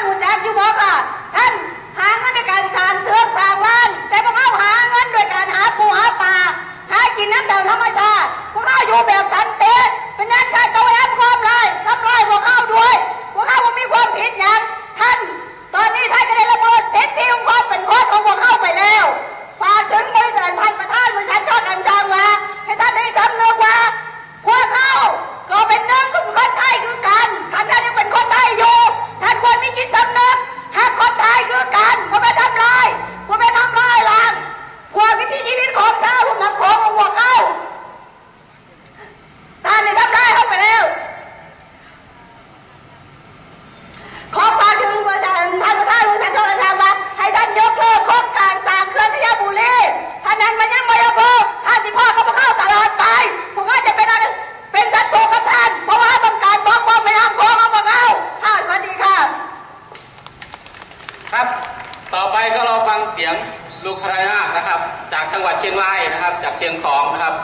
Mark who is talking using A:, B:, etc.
A: หูจักอยู่บอกค่ะท่านหาเงินด้วยการสร้างเตือกสร้างบ้านแต่พวกเขาหาเงินด้วยการหาปูหาปลาหากินน้ำตามธรรมชาติพวกเขาอยู่แบบสันติเป็นนั้นท่านต้องแอบความเลยทำลายพวกเขาด้วยพวกเขาไม่มีความผิดอย่างท่านตอนนี้ท่านก็ได้ละเมิดสิทธิของความเป็นคนของพวกเขาไปแล้วฝากถึงบริษัทท่านประธานบริษัทชอการจ้างมาให้ท่านได้สำนึกว่าพวกเขาก็เป็นหนึ่งกับคนไทยคือกันท่านยังเป็นคนไทยอยู่ท่านควรมีจิตสำนึกหากคนไทยคือกันพวกไม่ทำลายพวกไม่ทำลายล้างพวกวิถีชีวิตของชาวลุ่มน้ำโขงของพวกเขาท่านได้ทำลายเข้าไปแล้วขอฝากถึงบริษัทท่านประธานบริษัทชอการจ้างมาให้ท่านยกเลิกโครงการสร้างเขื่อนขยะบุรีท่านนั้นมันยังไม่ยกเลิกท่านที่พ่อเขาเข้าตลอดไปพวกเขาจะเป็นอะไรเป็นศัตรูกับท่านเพราะว่าต้องการปกป้องแม่น้ำโขงของพวกเขาสวัสดีค่ะ
B: ครับต่อไปก็เราฟังเสียงลูกคณะนะครับจากจังหวัดเชียงรายนะครับจากเชียงของนะครับ